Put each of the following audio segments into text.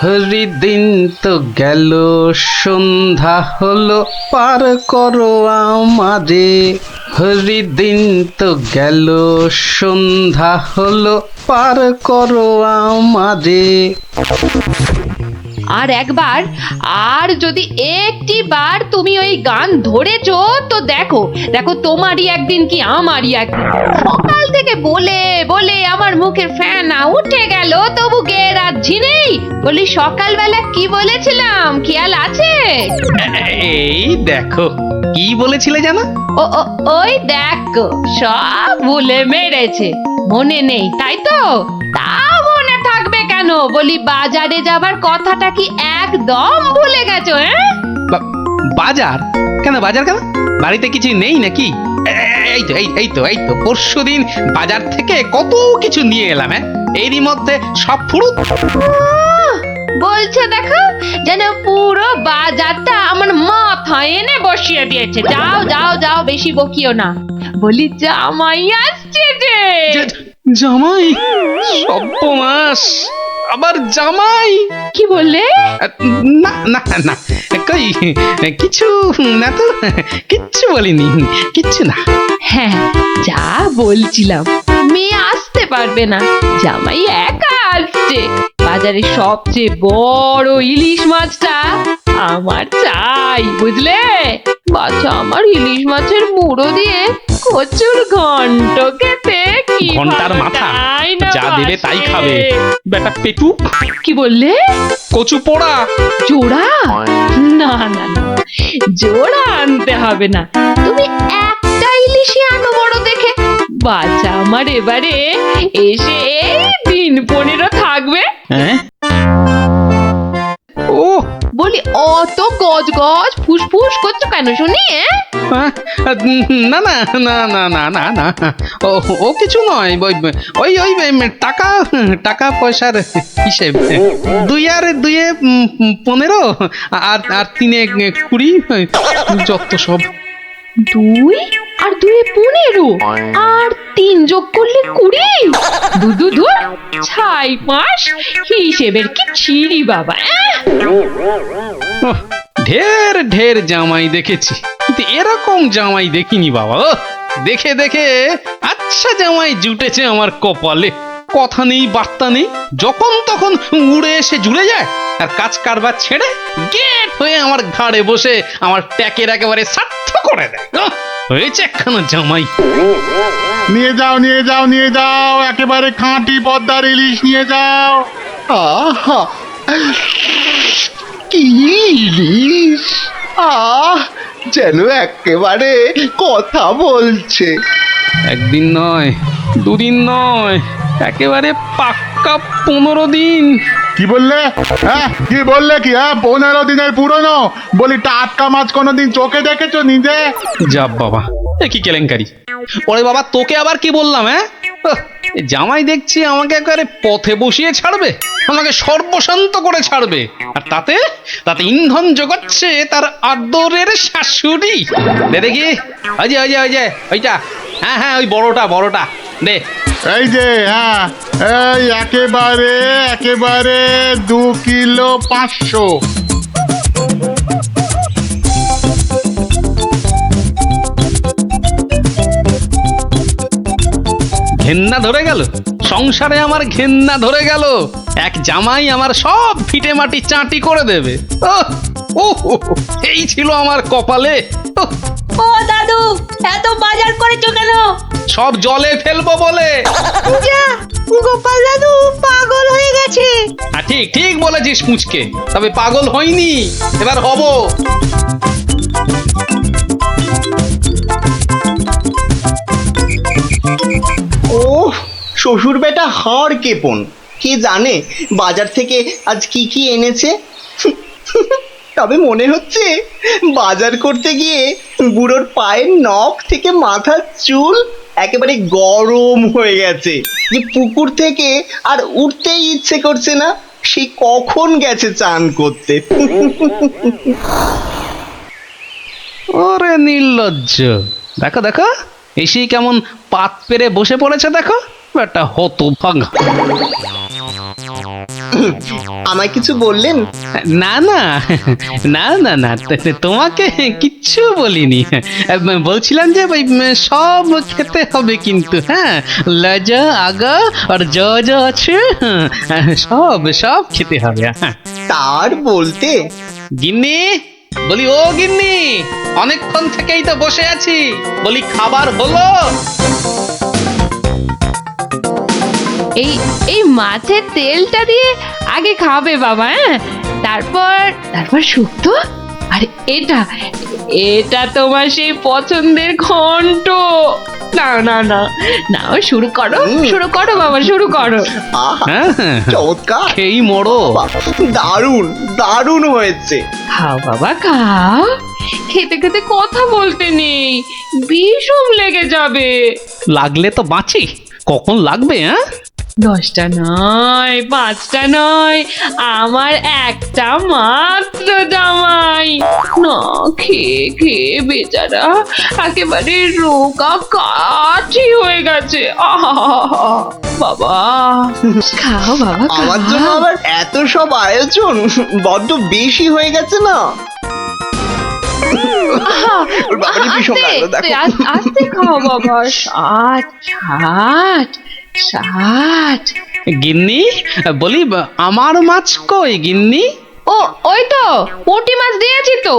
হরিদিন তো গেল, সন্ধ্যা হলো, পার করো আমারে। হরিদিন তো গেল, সন্ধ্যা হলো, পার করো আমারে। আর একবার, আর যদি একটি বার তুমি ওই গান ধরেছো তো দেখো দেখো, তোমারই একদিন কি আমারই একদিন। সকাল থেকে বলে বলে আমার মুখের ফেনা উঠে গেল, তবু গেয়ে রাখছি নেই। বলি সকালবেলা কি বলেছিলাম, খেয়াল আছে? এই দেখো, কি বলেছিলে জানো? ও ও, ওই দেখো, সব ভুলে মেরেছে, মনে নেই তাই তো? তা মনে থাকবে কেন? বলি বাজারে যাবার কথাটা কি একদম ভুলে গেছো? বাজার কেন? বাজার কেন? বাড়িতে কিছু নেই নাকি? এই তো পরশুদিন বাজার থেকে কত কিছু নিয়ে এলাম। এরই মধ্যে সব ফুরুত। বলছে দেখো, যেন পুরো বাজারটা আমার মাথায় এনে বসিয়ে দিয়েছে। যাও যাও যাও, বেশি বকিও না। বলি জামাই আসছে যে। জামাই? সর্বনাশ, আবার জামাই? কি বললে? না না না, কই কিছু না তো, কিচ্ছু বলিনি, কিচ্ছু না। হ্যাঁ, যা বলছিলাম, মেয়ে আসতে পারবে না, জামাই একা আসছে। বাজারে সবচেয়ে বড় ইলিশ মাছটা আমার চাই, বুঝলে? বাচ্চা আমার ইলিশ মাছের মুড়ো দিয়ে কচুর ঘন্ট খেতে কি ঘন্টার মাথা যা দেবে তাই খাবে, বেটা পেটু। কি বললে? কচু পোড়া জোড়া? না না না, জোড়া আনতে হবে না, তুমি একটা ইলিশই আনো বড় দেখে। বাচ্চা আমার এবারে এসে দিন 15 থাকবে। হ্যাঁ? ও বলি অত গজ গজ ফুসফুস করছো কেন শুনি? না না না না না না না, ও কিছু নয়। ওই ওই টাকা টাকা পয়সার হিসেব। 2 আর 2 15, আর 3 20, যত সব। 2 আর 2 15, আর 3 যোগ করলে 20। দু ছাই পাঁচ, হিসেবের কি ছিরি বাবা। ঢের ঢের জামাই দেখেছি, কিন্তু এরকম জামাই দেখিনি বাবা। দেখে দেখে আচ্ছা জামাই জুটেছে আমার কপালে। কথা নেই, বার্তা নেই, যখন তখন উড়ে এসে জুড়ে যায়, আর কাজ কারবার ছেড়ে গেট হয়ে আমার ঘাড়ে বসে আমার ট্যাকের একেবারে সার্থ করে দেয়। হয়েছে একখানা জামাই। নিয়ে যাও নিয়ে যাও নিয়ে যাও, একেবারে খাঁটি পদ্মার ইলিশ নিয়ে যাও। আহা, কি ইলিশ! আহ, যেন একেবারে কথা বলছে। একদিন নয়, 2 দিন নয়, একেবারে পাক্কা 15 দিন। কি বললে? হ্যাঁ, কি বললে? কি? হ্যাঁ, 15 দিনের পুরনো? বলি টাটকা মাছ কোনোদিন চোখে দেখেছো নিজে? যা বাবা, এ কি কেলেঙ্কারি! ওরে বাবা, তোকে আবার কি বললাম? জামাই দেখছি আমাকে একেবারে পথে বসিয়ে ছাড়বে, আমাকে সর্বশান্ত করে ছাড়বে, আর তাতে তাতে ইন্ধন যোগাচ্ছে তার আদরের শাশুড়ি। দে দেখি, ওই যে ওই যে ওই যে ওইটা, হ্যাঁ হ্যাঁ, ওই বড়টা বড়টা দে। এই যে, হ্যাঁ, এই একেবারে একেবারে 2 কিলো 500। ঘেন্না ধরে গেল, সংসারে আমার ঘেন্না ধরে গেল। এক জামাই আমার সব ফিটে মাটি চাটি করে দেবে। এই ছিল আমার কপালে। ও দাদু, এত বাজার করেছো কেন? সব জলে ফেলবো বলে। যা, গোপাল দাদু পাগল হয়ে গেছে। ঠিক ঠিক বলেছিস মুচকে, তবে পাগল হইনি, এবার হব। ও শ্বশুর বেটা হাড় কেপন, কে জানে বাজার থেকে আজ কি কি এনেছে। তবে মনে হচ্ছে বাজার করতে গিয়ে বুড়োর পায়ের নখ থেকে মাথার চুল একেবারে গরম হয়ে গেছে, যে পুকুর থেকে আর উঠতেই ইচ্ছে করছে না। সেই কখন গেছে চান করতে। ওরে নির্লজ্জ, দেখো দেখো, এসেই কেমন পাত পেরে বসে পড়েছে দেখো, একটা হতভাগা। আমায় কিছু বললেন? না না না না না তোমাকে কিচ্ছু বলিনি। বলছিলাম যে ওই সব খেতে হবে কিন্তু, হ্যাঁ, লজা আগা আর যা যা আছে সব সব খেতে হবে। হ্যাঁ তার বলতে গিন্নি, বলি ও গিন্নি, অনেকক্ষণ থেকেই তো বসে আছি, বলি খাবার হলো? এই এই মাছের তেলটা দিয়ে আগে খাবে বাবা, হ্যাঁ, তারপর তারপর শুক্তো। আর এটা এটা তোমার সেই পছন্দের ঘন্ট। না না না না, শুরু করো শুরু করো বাবা, শুরু করো। আহা, হ্যাঁ চমৎকার, খেয়েই মরো। বাহ, দারুণ দারুণ হয়েছে। খাও বাবা খাও, খেতে খেতে কথা বলতে নেই, বিষম লেগে যাবে। লাগলে তো বাঁচি, কখন লাগবে? হ্যাঁ 10টা নয়, 5টা নয়, আমার একটা মাত্র জামাই। না খেয়ে খেয়ে বেচারা একেবারে রোগা কাঠি হয়ে গেছে। আহা বাবা, খাও বাবা আমার খাও। জন্য আবার এত সব আয়োজন বড্ড বেশি হয়ে গেছে না? আহা, ওর বাবারই ভীষণ আস্তে, লাগলো, দেখো। আস্তে খাও বাবা। 60 60 60। গিন্নি, বলি আমার মাছ কই গিন্নি? ও ওই তো পুঁটি মাছ দিয়েছি তো।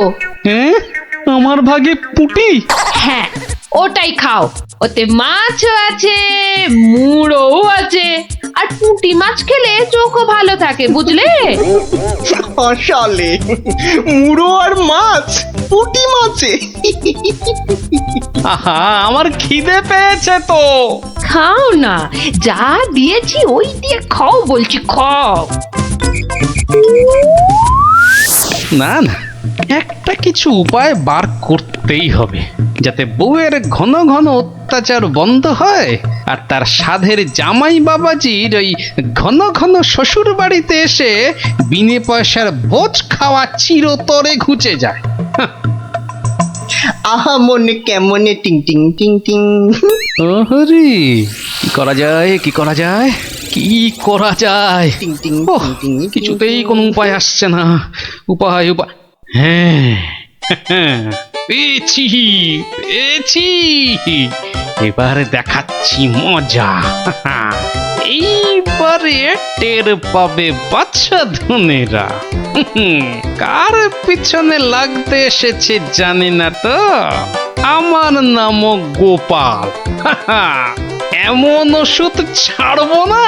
হ্যাঁ আমার ভাগে পুটি? হ্যাঁ ওটাই খাও, ওতে মাছও আছে, মুড়োও আছে, আর পুঁটি মাছ খেলে চোখও ভালো থাকে, বুঝলে? আসলে মুড়ো আর মাছ, পুঁটি মাছে। আহা আমার খিদে পেয়েছে তো। খাও না, যা দিয়েছি ওই দিয়ে খাও বলছি, খাও। না না, একটা কিছু উপায় বার করতেই হবে, যাতে বউয়ের ঘন ঘন অত্যাচার বন্ধ হয়, আর তার সাধের জামাই বাবাজির ওই ঘন ঘন শ্বশুর বাড়িতে এসে বিনে পয়সার ভোজ খাওয়া চিরতরে ঘুচে যায়। হাহ, আহা মনে কেমনে টিং টিং টিং টিং। ওহরি, কি করা যায়, কি করা যায়, কি করা যায়? টিং টিং ওহ, টিং টিং। কিছুতেই কোনো উপায় আসছে না। উপায় উপায়, হ্যাঁ পেয়েছি পেয়েছি, এবার দেখাচ্ছি মজা। এইবারে টের পাবে বাচ্চা ধনেরা কার পিছনে লাগতে এসেছে জানি না তো। আমার নাম গোপাল, এমন ওষুধ ছাড়বো না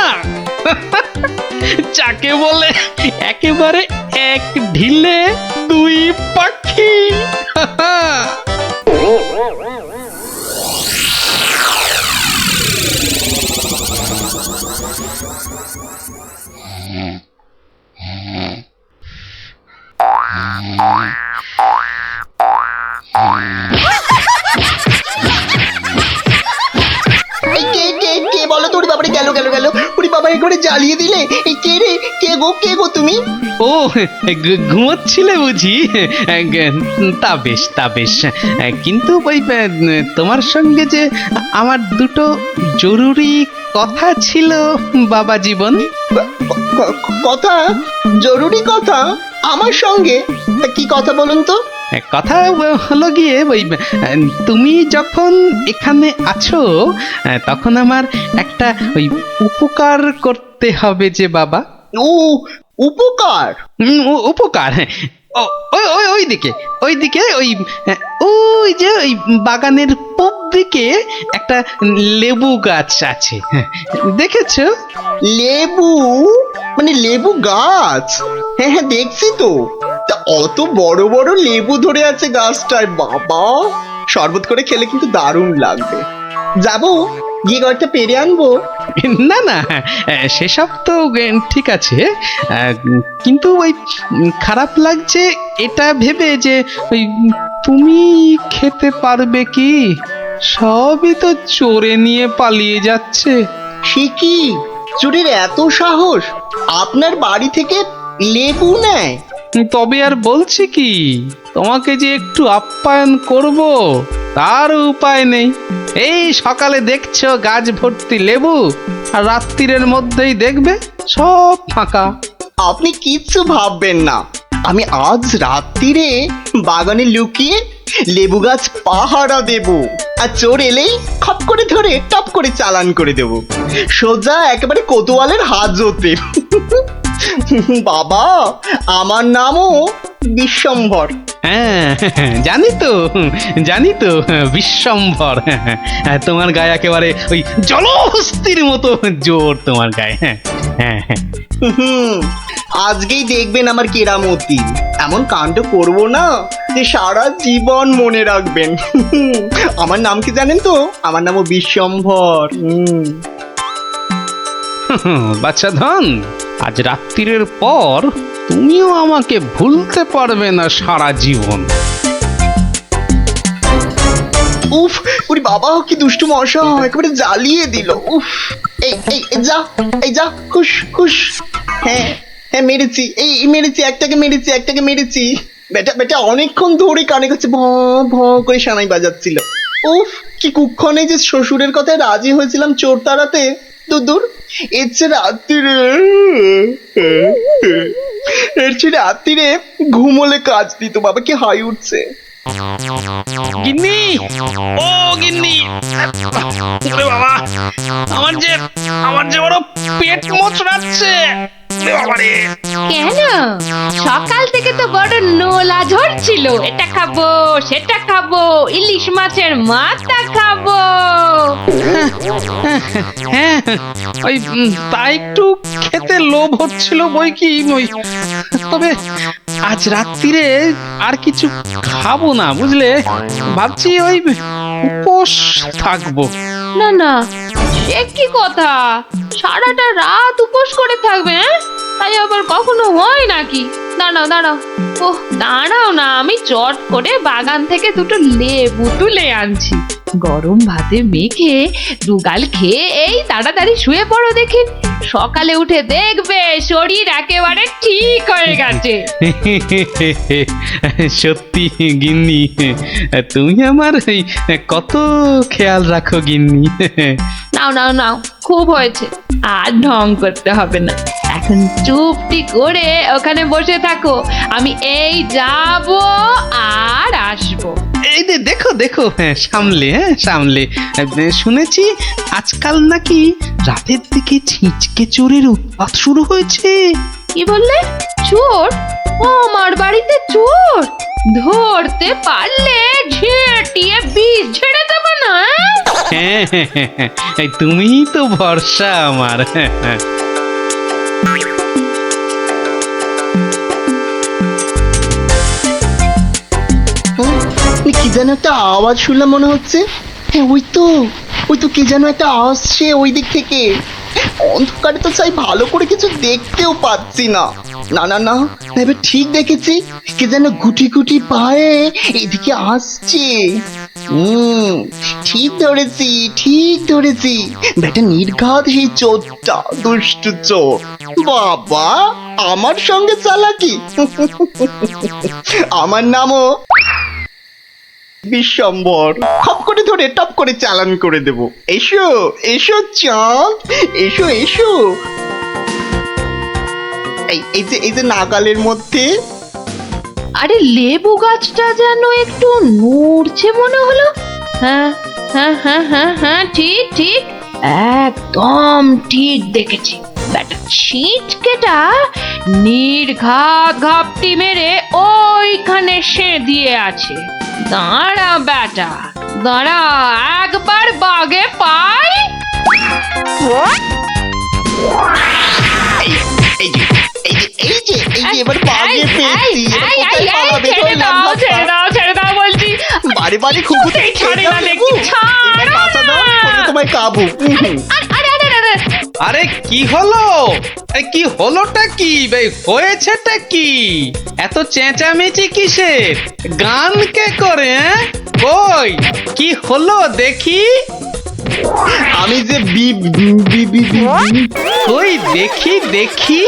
যাকে বলে একেবারে এক ঢিলে দুই পাখি। এই কে কে কে বলো তো? ওরে বাবারে, গেল গেল গেল। ওরে বাবা, এই করে জ্বালিয়ে দিলে। এই কে রে? কে গো তুমি? ও ঘুমোচ্ছিলে বুঝি? তা বেশ তা বেশ, কিন্তু ওই তোমার সঙ্গে যে আমার দুটো জরুরি কথা ছিল বাবা জীবন। কথা? জরুরি কথা আমার সঙ্গে? তা কি কথা বলুন তো? কথা হলো গিয়ে ওই তুমি যখন এখানে আছো তখন আমার একটা ওই উপকার করতে হবে যে বাবা। ও উপকার? উপকার, হ্যাঁ। ওইদিকে ওই যে ওই বাগানের পূব দিকে একটা লেবু গাছ আছে, দেখেছো? লেবু? মানে লেবু গাছ? হ্যাঁ হ্যাঁ দেখছি তো। তা অত বড় বড় লেবু ধরে আছে গাছটায়, বাবা শরবত করে খেলে কিন্তু দারুণ লাগবে। যাবো, গিয়ে কয়েকটা পেরে আনবো। না না, সেসব তো ঠিক আছে, কিন্তু ওই খারাপ লাগছে এটা ভেবে যে ওই তুমি খেতে পারবে কি? সবই তো চোরে নিয়ে পালিয়ে যাচ্ছে। সে কি, চুরির এত সাহস? আপনার বাড়ি থেকে লেবু নেয়? তবে আর বলছি কি, তোমাকে যে একটু আপ্যায়ন করব, তার উপায় নেই। এই সকালে দেখছো গাছ ভর্তি লেবু, আর রাত্রিরের মধ্যেই দেখবে সব ফাঁকা। আপনি কিচ্ছু ভাববেন না, আমি আজ রাত্রিরে বাগানে লুকিয়ে লেবু গাছ পাহারা দেব, আর চোর এলেই খপ করে ধরে টপ করে চালান করে দেব, সোজা একেবারে কোতোয়ালের হাজতে। বাবা, আমার নামও বিশ্বম্ভর। হ্যাঁ, জানি তো বিশ্বম্ভর। তোমার গায়ে একেবারে ওই জলহস্তির মতো জোর তোমার গায়ে। হ্যাঁ হ্যাঁ হ্যাঁ। আজকেই দেখবেন আমার কেরামতি, এমন কাণ্ড করব না যে সারা জীবন মনে রাখবেন। আমার নাম কি জানেন তো? আমার নামও বিশ্বম্ভর। বাচ্চা ধন, আজ রাত্রিরের পর তুমিও আমাকে ভুলতে পারবে না সারা জীবন। উফ, ওরে বাবা, কি দুষ্টু মশা, একেবারে জ্বালিয়ে দিল। উফ, এই এই এই যা, এই যা, হুশ হুশ। হ্যাঁ হ্যাঁ, মেরেছি, এই মেরেছি, একটাকে মেরেছি। বেটা অনেকক্ষণ ধরে কানে কাছে ভ ভ করে সানাই বাজাচ্ছিল। উফ, কি কুক্ষণে যে শ্বশুরের কথায় রাজি হয়েছিলাম চোর তাড়াতে। দূর, এর চেয়ে রাত্রিরে ঘুমোলে কাজ দিত। বাবা, কি হাই উঠছে। গিন্নি, ও গিন্নি, ওরে বাবা, আমার যে বড় পেট মোচড়াচ্ছে। বাবারে, কেন? সকাল থেকে তো বড় নোলা ঝরছিল, এটা খাবো সেটা খাবো, ইলিশ মাছের মাথা খাবো। হ্যাঁ, ওই তা একটু খেতে লোভ হচ্ছিল বই কি, ওই তবে আজ রাত্রিরে আর কিছু খাবো না, বুঝলে। ভাবছি ওই উপোস থাকবো। না না, সে কি কথা? সারাটা রাত উপোস করে থাকবে? তাই আবার কখনো হয় নাকি? দাঁড়াও ওহ, দাঁড়াও না, আমি চট করে বাগান থেকে দুটো লেবু তুলে আনছি। গরম ভাতে মেখে দুগাল খেয়ে এই তাড়াতাড়ি শুয়ে পড়ো দেখি। সকালে উঠে দেখবে শরীর একেবারে ঠিক হয়ে গেছে। সত্যি গিন্নি, তুমি আমার কত খেয়াল রাখো গিন্নি। নাও, খুব হয়েছে, আর ঢং করতে হবে না। এখন চুপটি করে ওখানে বসে থাকো, আমি এই যাব আর আসবো। এই যে দেখো, সামলে। শুনেছি আজকাল নাকি রাতের দিকে ছিঁচকে চোরের উৎপাত শুরু হয়েছে। কি বললে? চোর? আমার বাড়িতে চোর? ধরতে পারলে ঝেঁটিয়ে বীজ ছেড়ে দেবো না? হ্যাঁ, তুমিই তো ভরসা আমার। কি যেন একটা আওয়াজ শুনলাম মনে হচ্ছে। হ্যাঁ, ওই তো কি যেন একটা আসছে ওই দিক থেকে। অন্ধকারে তো চাই ভালো করে কিছু দেখতেও পাচ্ছি না। না, এবার ঠিক দেখেছি, কে যেন গুটি পায়ে এদিকে আসছে। ঠিক ধরেছি, বেটা নির্ঘাত সেই চোরটা, দুষ্টু চোর। বাবা, আমার সঙ্গে চালাকি। আমার নামও বিশ্বম্ভর। খপ করে ধরে টপ করে চালান করে দেব। এসো চাঁদ, এসো। এই যে নাগালের মধ্যে। আরে, লেবু গাছটা যেন একটু নড়ছে মনে হলো। হ্যাঁ, ঠিক, একদম ঠিক দেখেছি। ব্যাটা ছিটকেটা নির্ঘাত ঘাপটি মেরে ওইখানে সে দিয়ে আছে। দাঁড়া বেটা, দাঁড়া, একবার বাগে পাই। এই যে এবার বাগে পেয়েছি। ছেড়ে দাও বলছি। বাড়ি খুব ছাড়ে না দেখছি, তোমায় কাবু। আরে কি হলো? কি হলোটা কি? হয়েছেটা কি? এত চেঁচামেচি কিসের? গান কে করে? কই কি হলো দেখি? আমি যে কই দেখি।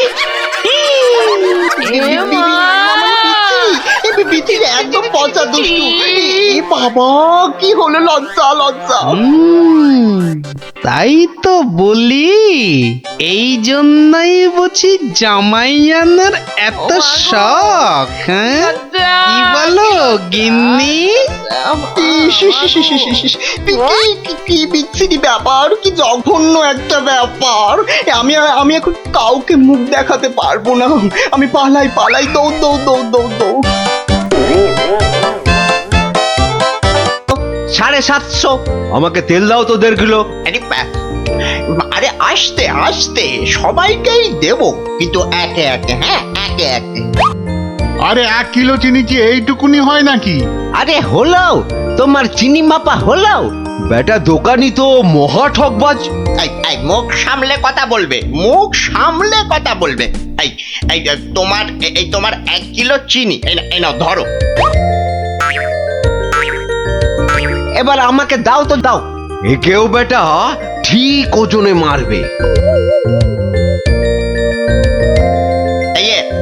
বিচির একদম পচা দুষ্টু। এ বাবা, কি হলো? লজ্জা লজ্জা। তাই তো বলি, এই জন্যই বুঝি জামাই আনার এত শখ, হ্যাঁ? কি বলো গিন্নি? ইস, ইস, ইস, ইস, ইস, ইস, কি বিচ্ছিরি ব্যাপার, কি জঘন্য একটা ব্যাপার। আমি এখন কাউকে মুখ দেখাতে পারবো না। আমি পালাই, দৌড় দৌড় দৌড় দৌড় দৌড়। 750 আমাকে তেল দাও তো 1.5 কিলো। আরে আস্তে আস্তে সবাইকেই দেবো, কিন্তু একে একে, হ্যাঁ একে একে। আরে 1 কিলো চিনি কি এইটুকুনি হয় নাকি? আরে হলো, তোমার চিনি মাপা হলো। বেটা দোকানি তো মহা ঠকবাজ। এই মুখ সামলে কথা বলবে, মুখ সামলে কথা বলবে। এই এই তোমার 1 কিলো চিনি, এই নাও ধরো। এবার আমাকে দাও তো দাও। একেও বেটা ঠিক ওজনে মারবে।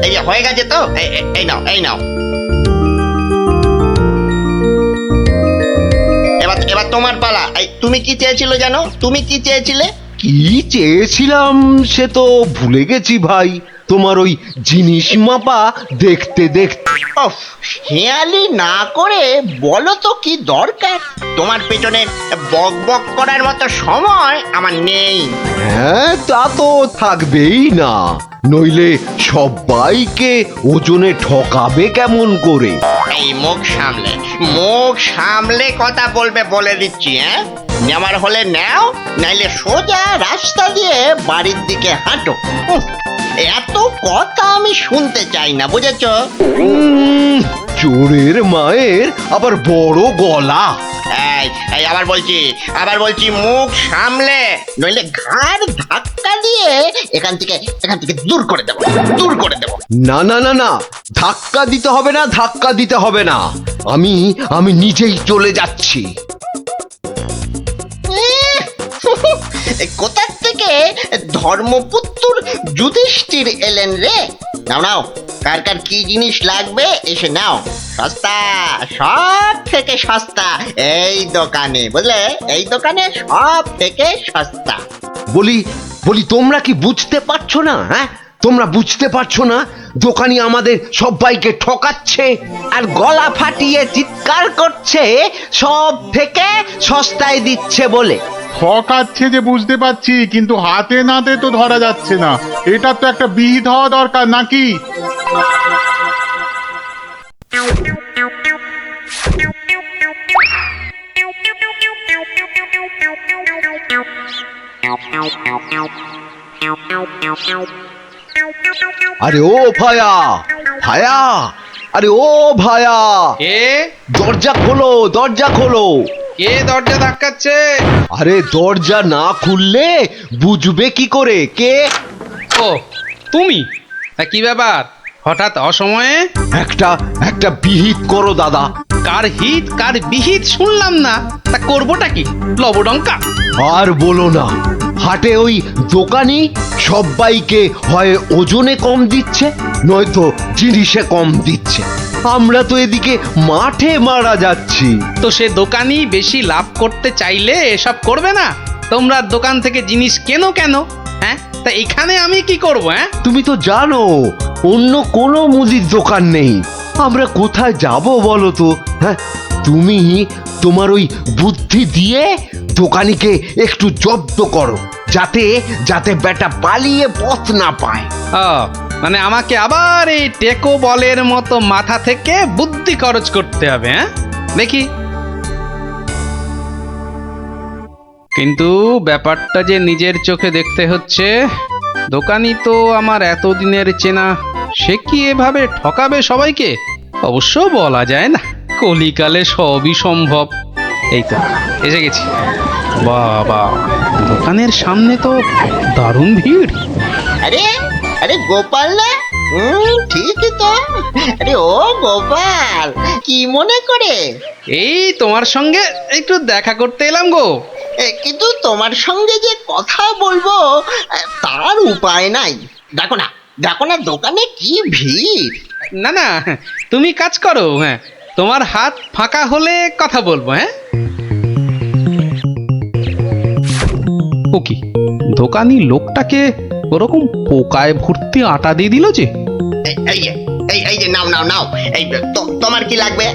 এই যে হয়ে গেছে তো, এই নাও। এবার তোমার পালা। তুমি কি চেয়েছিলে জানো? তুমি কি চেয়েছিলে? কি চেয়েছিলাম সে তো ভুলে গেছি ভাই। তোমার ওই জিনিস মাপা দেখতে দেখতে। ওফ, হেয়ালি না করে বলো তো কি দরকার? তোমার পেছনে বক বক করার মতো সময় আমার নেই। হ্যাঁ, তা তো থাকবেই না, নইলে সবাইকে ওজনে ঠকাবে কেমন করে? এই মুখ সামলে কথা বলবে বলে দিচ্ছি, হ্যাঁ? নেওয়ার হলে নাও, নাইলে সোজা রাস্তা দিয়ে বাড়ির দিকে হাঁটো। উফ, এত কথা আমি শুনতে চাই না, বুঝেছো? চোরের মায়ের আবার বড় গলা। এই আবার বলছি মুখ সামলে, নইলে ঘাড় ধাক্কা দিয়ে এখান থেকে দূর করে দেবো। না না না না, ধাক্কা দিতে হবে না। আমি নিজেই চলে যাচ্ছি। কোথার থেকে ধর্মপুত্র যুধিষ্ঠির এলেন রে? নাও, কার কি জিনিস লাগবে এসে নাও। সস্তা, সব থেকে সস্তা এই দোকানে, বুঝলে? এই দোকানে সব থেকে সস্তা। বলি তোমরা কি বুঝতে পারছো না? হ্যাঁ, তোমরা বুঝতে পারছো না দোকানি আমাদের সবাইকে ঠকাচ্ছে আর গলা ফাটিয়ে চিৎকার করছে সব থেকে সস্তায় দিচ্ছে বলে। ঠকাচ্ছে যে বুঝতে পারছি, কিন্তু হাতে নাতে তো ধরা যাচ্ছে না। এটা তো একটা বিহিত হওয়া দরকার নাকি? আরে ও ভায়া, আরে ও ভায়া, কে দরজা খোলো। কে দরজা ধাক্কাচ্ছে? আরে দরজা না খুললে বুঝবে কি করে কে? ও তুমি? তা কি ব্যাপার হঠাৎ অসময়ে? একটা বিহিত করো দাদা। কার হিত কার বিহিত শুনলাম না, তা করবোটা কি? লবডঙ্কা? আর বলো না, হাটে ওই দোকানি সবাইকে হয় ওজনে কম দিচ্ছে, নয়তো জিনিসে কম দিচ্ছে। আমরা তো এদিকে মাঠে মারা যাচ্ছি। তো সে দোকানি বেশি লাভ করতে চাইলে এসব করবে না? তোমরা দোকান থেকে জিনিস কেন? হ্যাঁ, তা এখানে আমি কি করব? হ্যাঁ, তুমি তো জানো অন্য কোনো মুদির দোকান নেই। আমরা কোথায় যাব বলো তো? হ্যাঁ, তুমি তোমার ওই বুদ্ধি দিয়ে দোকানিকে একটু জব্দ করো, যাতে বেটা পালিয়ে পথ না পায়। ও মানে আমাকে আবার এই টেকো বলের মতো মাথা থেকে বুদ্ধি খরচ করতে হবে? হ্যাঁ, দেখি। কিন্তু ব্যাপারটা যে নিজের চোখে দেখতে হচ্ছে। দোকানি তো আমার এতদিনের চেনা, সে কি এভাবে ঠকাবে সবাইকে? অবশ্য বলা যায় না, কলিকালে সবই সম্ভব। এই তো এসে গেছি। বাবা, দোকানের সামনে তো দারুণ ভিড়। আরে গোপাল না? ঠিকই তো। আরে ও গোপাল, কি মনে করে? এই তোমার সঙ্গে একটু দেখা করতে এলাম গো। কিন্তু তোমার সঙ্গে যে কথা বলবো তার উপায় নাই। দেখো না দোকানে কি ভিড়। না না, তুমি কাজ করো। হ্যাঁ, তোমার হাত ফাঁকা হলে কথা বলবো। হ্যাঁ, ও কি, দোকানি লোকটাকে ওরকম পোকায় ভর্তি আটা দিয়ে দিল যে। এই যে নাও নাও নাও, এই তোমার কি লাগবে?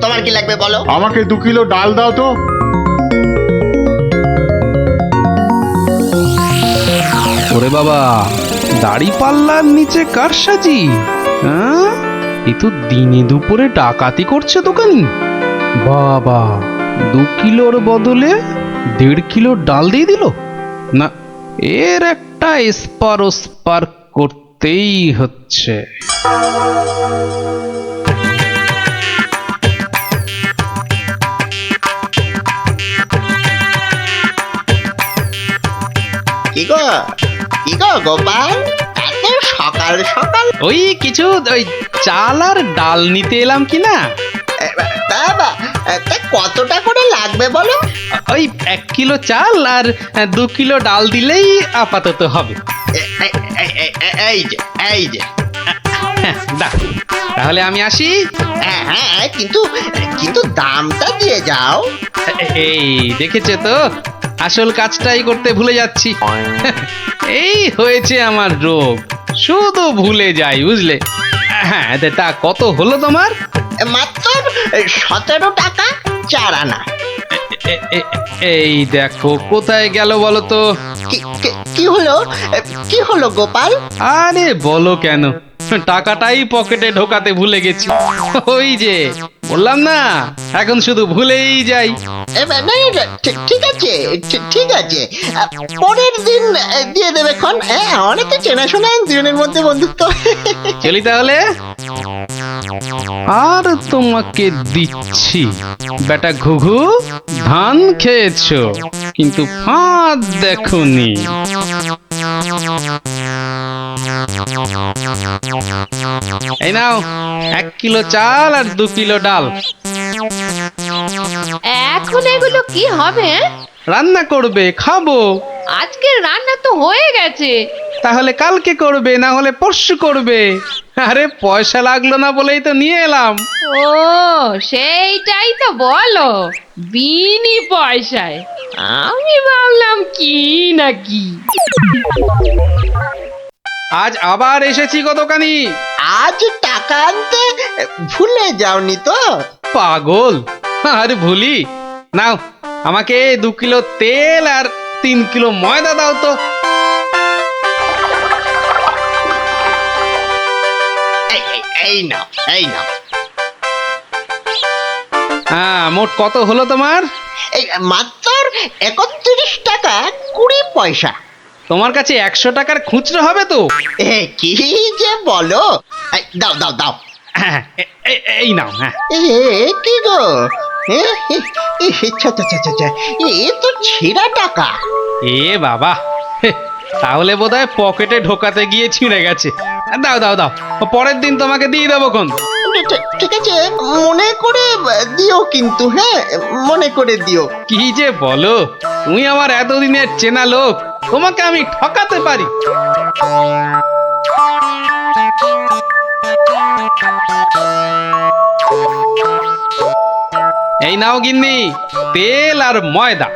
তোমার কি লাগবে বলো? আমাকে 2 কিলো ডাল দাও তো। ওরে বাবা, দাড়ি পাল্লার নিচে কারসাজি। হ্যাঁ, এ তো দিনে দুপুরে ডাকাতি করছে দোকানি। বাবা, 2 কিলোর বদলে 1.5 কিলো ডাল দিয়ে দিল। না, এর একটা এসপার ওসপার করতেই হচ্ছে। কি গো গোপাল, এত সকাল সকাল? ওই কিছু ওই চাল আর ডাল নিতে এলাম কি না। বাবা, তা কতটা করে লাগবে বলো? ওই 1 কিলো চাল আর 2 কিলো ডাল দিলেই আপাতত হবে। এই যে এই যে। হ্যাঁ, দাও, তাহলে আমি আসি। হ্যাঁ হ্যাঁ, কিন্তু কিন্তু দামটা দিয়ে যাও। এই দেখেছে তো, আসল কাজটাই করতে ভুলে যাচ্ছি। এই হয়েছে আমার রোগ, শুধু ভুলে যাই, বুঝলে। হ্যাঁ, তা কত হলো তোমার? মাত্র 17 টাকা 4 আনা। এই দেখো, কোথায় গেল বলো তো। কি হলো? কি হলো গোপাল? আরে বলো কেন, টাকাটাই পকেটে ঢোকাতে ভুলে গেছি। ওই যে বললাম না, এখন শুধু ভুলেই যাই। ঠিক আছে ঠিক আছে, পরের দিন দিয়ে দেবে খন। অনেকে চেনাশোনা, দুজনের মধ্যে বন্ধুত্ব। চলি তাহলে। আর তোমাকে দিচ্ছি, বেটা ঘুঘু, ধান খেয়েছো কিন্তু ফাঁদ দেখোনি। এই নাও 1 কিলো চাল আর 2 কিলো ডাল। এখন এগুলো কি হবে? রান্না করবে, খাবো। আজকে রান্না তো হয়ে গেছে। তাহলে কালকে করবে, না হলে পরশু করবে। আরে পয়সা লাগলো না বলেই তো নিয়ে এলাম। ও, সেইটাই তো বলো, বিনি পয়সায়। আমি ভাবলাম কি না কি। আজ আবার এসেছি গো দোকানি। আজ টাকা আনতে ভুলে যাওনি তো? পাগল, আরে ভুলি। নাও, আমাকে 2 কিলো তেল আর 3 কিলো ময়দা দাও তো। এই নাও এই নাও। হ্যাঁ, মোট কত হলো তোমার? এই মাত্র 31 টাকা 20 পয়সা। তোমার কাছে 100 টাকার খুচরো হবে তো? কি যে বলো! দাও দাও দাও। হ্যাঁ, এই নাও। হ্যাঁ, কি গো, এ তো ছেঁড়া টাকা। এ বাবা, তাহলে বোধহয় পকেটে ঢোকাতে গিয়ে ছিঁড়ে গেছে। দাও দাও দাও, পরের দিন তোমাকে দিয়ে দেবো কোন। ঠিক আছে, মনে করে দিও কিন্তু। হ্যাঁ, মনে করে দিও। কি যে বলো, তুমি আমার এতদিনের চেনা লোক, তোমাকে আমি ঠকাতে পারি? এই নাও গিন্নি, তেল আর ময়দা।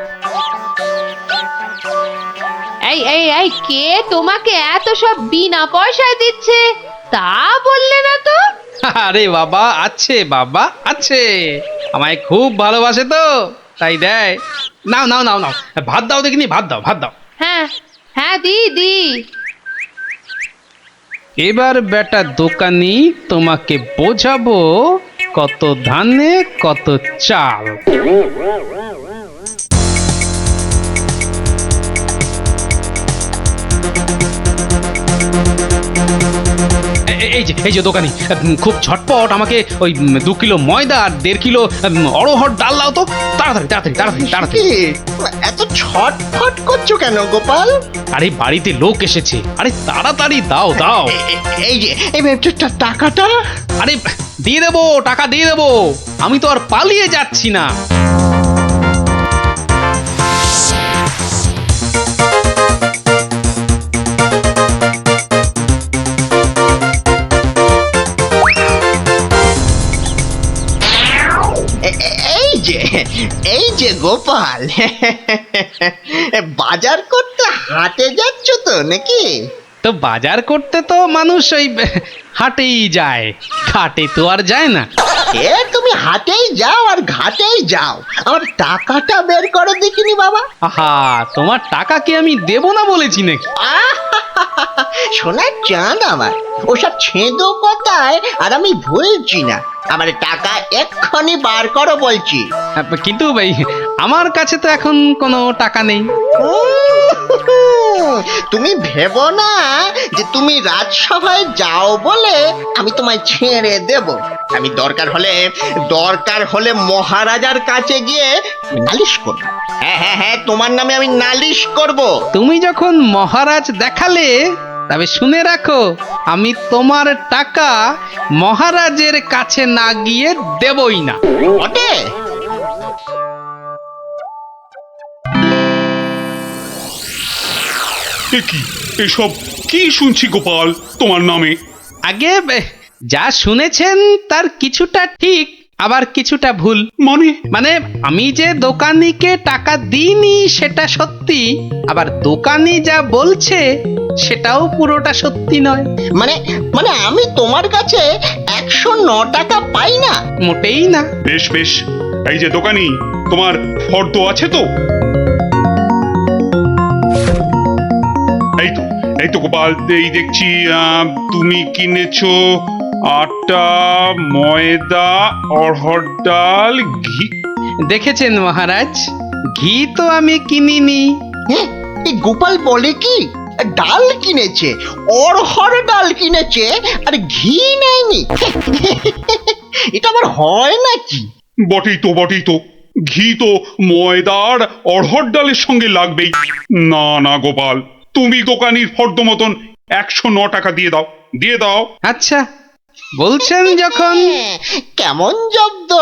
এই এই এই, কে তোমাকে এত সব বিনা পয়সায় দিচ্ছে তা বললে না তো? আরে বাবা, আছে বাবা আছে, আমায় খুব ভালোবাসে তো, তাই দেয়। নাও নাও নাও নাও, ভাত দাও দেখিনি, ভাত দাও ভাত দাও। হ্যাঁ হ্যাঁ, দি দি। এবার বেটা দোকানি, তোমাকে বোঝাবো কত ধানে কত চাল। এই যে দোকানি, খুব ঝটপট আমাকে ওই 2 কিলো ময়দা আর 1.5 কিলো অড়হর ডাল দাও তো, তাড়াতাড়ি তাড়াতাড়ি তাড়াতাড়ি তাড়াতাড়ি। এত ছটফট করছো কেন গোপাল? আরে বাড়িতে লোক এসেছে, আরে তাড়াতাড়ি দাও দাও। এই যে টাকাটা। আরে দিয়ে দেবো, টাকা দিয়ে দেবো, আমি তো আর পালিয়ে যাচ্ছি না। গোপাল, বাজার করতে হাটে যাচ্ছ তো নাকি? তো বাজার করতে তো মানুষ ওই হাটেই যায়, ঘাটে তো আর যায় না। এ তুমি হাটেই যাও আর ঘাটেই যাও, আমার টাকাটা বের করো দেখিনি বাবা। আহা, তোমার টাকা কি আমি দেব না বলেছি নাকি? সোনার চাঁদ আমার, ওসব ছেঁদো কথায় আর আমি ভুলছি না। আমার টাকা এক্ষুনি বার করো বলছি। কিন্তু ভাই, আমার কাছে তো এখন কোনো টাকা নেই। তুমি ভেবো না যে তুমি রাজসভায় যাও বলে আমি তোমায় ছেড়ে দেব। আমি দরকার হলে মহারাজার কাছে গিয়ে নালিশ করব। হ্যাঁ, তোমার নামে আমি নালিশ করব। তুমি যখন মহারাজ দেখালে, তবে শুনে রাখো, আমি তোমার টাকা মহারাজের কাছে না গিয়ে দেবই না। বটে? এ কি, এসব কি শুনছি গোপাল তোমার নামে? আগে যা শুনেছেন তার কিছুটা ঠিক, আবার কিছুটা ভুল। মানে আমি যে দোকানিকে টাকা দিইনি সেটা সত্যি, আবার দোকানি যা বলছে সেটাও পুরোটা সত্যি নয়। মানে আমি তোমার কাছে 109 টাকা পাই না? মোটেই না। বেশ বেশ, এই যে দোকানি, তোমার ফর্দ আছে তো? এই তো গোপাল, এই দেখছি তুমি কিনেছো আটা, ময়দা, অড়হর ডাল, ঘি। দেখেছেন মহারাজ, ঘি তো আমি কিনিনি। হ্যাঁ, এই গোপাল বলে কি ডাল কিনেছে, অড়হর ডাল কিনেছে, আর ঘি নেয়নি? এটা আবার হয় নাকি? বটেই তো, ঘি তো ময়দার অড়হর ডালের সঙ্গে লাগবেই। না না গোপাল, তুমি দোকানির ফর্দ মতন 109 টাকা দিয়ে দাও। আচ্ছা, বলছেন যখন। কেমন জব্দ?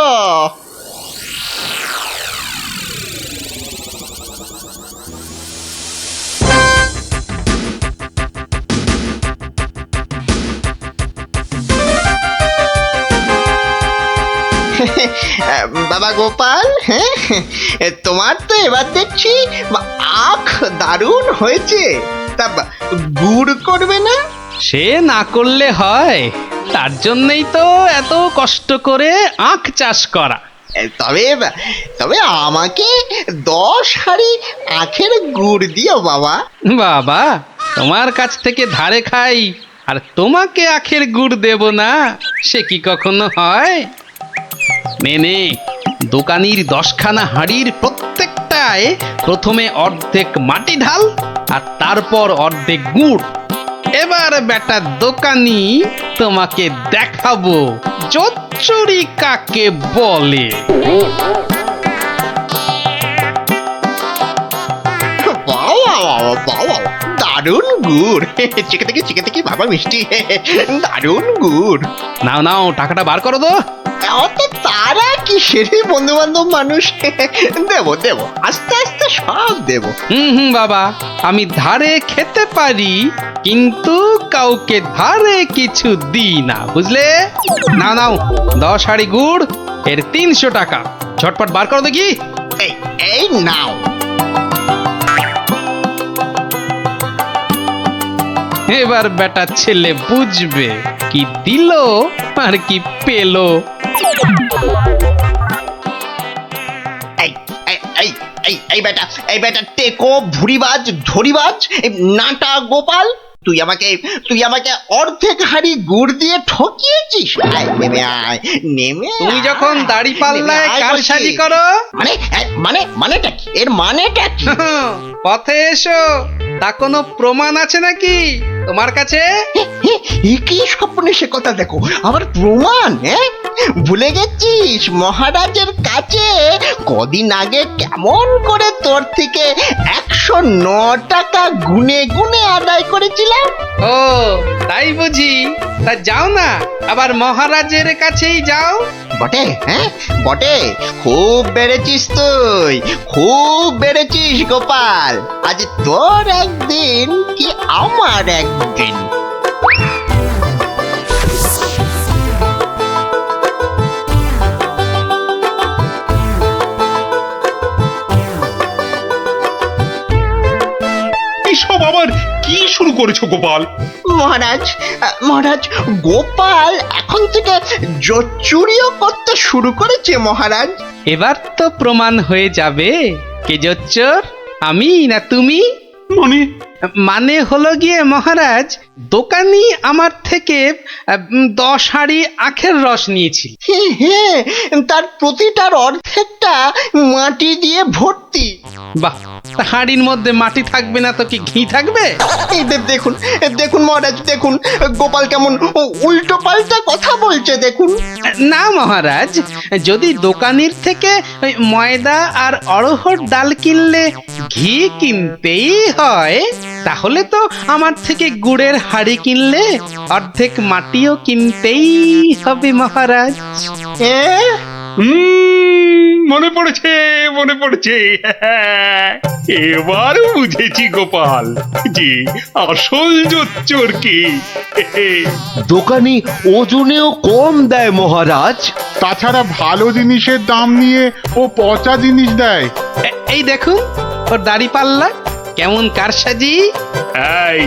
বাবা গোপাল, হ্যাঁ, তোমার তো এবার দেখছি আখ দারুণ হয়েছে। তা গুড় করবে না? সে না করলে হয়, তার জন্যই তো এত কষ্ট করে আখ চাষ করা। তবে আমাকে 10 হাঁড়ি আখের গুড় দিও বাবা। বাবা, তোমার কাছ থেকে ধারে খাই আর তোমাকে আখের গুড় দেব না, সে কি কখনো হয়? নে, দোকানির 10খানা হাঁড়ির প্রত্যেকটায় প্রথমে অর্ধেক মাটি ঢাল আর তারপর অর্ধেক গুড়। এবার বেটা দোকানি, তোমাকে দেখাবো জোচ্চুরি কাকে বলে। বাবা, দারুণ গুড়, চিকে থেকে বাবা মিষ্টি, দারুণ গুড়। নাও, টাকাটা বার করো তো। অত তারা কিসের বন্ধু বান্ধব মানুষ, দেব আস্তে আস্তে সব দেব। হুম বাবা, আমি ধারে খেতে পারি, কিন্তু কাউকে ধারে কিছু দিই না, বুঝলে? নাও 10 হাঁড়ি গুড়, এর 300 টাকা। ঝটপট বার করো দেখি। এই নাও। এবার বেটা ছেলে বুঝবে কি দিল আর কি পেলো। এই বেটা টেকো, ভুরিবাজ, ধরিবাজ, নাটা গোপাল, তুই আমাকে অর্ধেক হাঁড়ি গুড় দিয়ে ঠকিয়েছিস। নেমে তুমি যখন দাড়ি পাল্লায় কারসাজি করো, মানেটা কি? এর মানেটা কি? পথে এসো, তা কোনো প্রমাণ আছে নাকি তোমার কাছে? কি স্বপ্নে সে কথা দেখো, আবার প্রমাণ? ভুলে গেছিস মহারাজের কাছে কদিন আগে কেমন করে তোর থেকে 109 টাকা গুনে আদায় করেছিলাম? ও তাই বুঝি? তা যাও না, আবার মহারাজের কাছেই যাও। বটে, বটে, খুব বেড়েছিস তুই, খুব বেড়েছিস গোপাল। আজ তোর একদিন কি আমার একদিন। শুরু করেছো গোপাল? মহারাজ মহারাজ, গোপাল এখন থেকে জোচ্চুরিও করতে শুরু করেছে মহারাজ। এবার তো প্রমাণ হয়ে যাবে কে জোচ্চোর, আমি না তুমি। মানে মানে হলো গিয়ে মহারাজ, দোকানি আমার থেকে 10 হাঁড়ি আখের রস নিয়েছিল। হ্যাঁ, তার প্রতিটার অর্ধেকটা মাটি দিয়ে ভর্তি। বাহ, তা হাঁড়ির মধ্যে মাটি থাকবে না তো কি ঘি থাকবে? এই দেখুন দেখুন মহারাজ, দেখুন গোপাল কেমন উল্টো পাল্টা কথা বলছে দেখুন। না মহারাজ, যদি দোকানির থেকে ওই ময়দা আর অড়হর ডাল কিনলে ঘি কিনতেই হয়, তাহলে তো আমার থেকে গুড়ের হাঁড়ি কিনলে অর্ধেক মাটিও কিনতেই হবে মহারাজ। হ্যাঁ, মনে পড়েছে মনে পড়েছে। এবার বুঝেছি গোপাল যে আসল জোচ্চোর কে। দোকানি ওজনেও কম দেয় মহারাজ। তাছাড়া ভালো জিনিসের দাম নিয়ে ও পচা জিনিস দেয়। এই দেখুন ওর দাড়ি পাল্লা কেমন কারসাজি। এই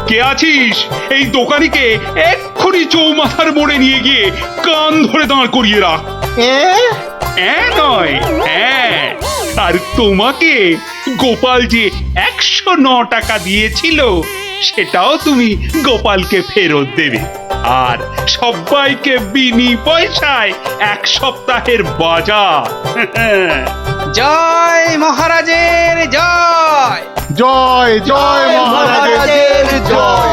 কে আছিস? এই দোকানিকে এক্ষুনি চৌমাথার মোড়ে নিয়ে গিয়ে কান ধরে দাঁড় করিয়ে রাখ। নয়, হ্যাঁ। আর তোমাকে গোপাল যে 109 টাকা দিয়েছিল সেটাও তুমি গোপালকে ফেরত দেবে। আর সবাইকে বিনি পয়সায় 1 সপ্তাহের বাজার। জয় মহারাজের জয়। জয় জয় মহারাজের জয়।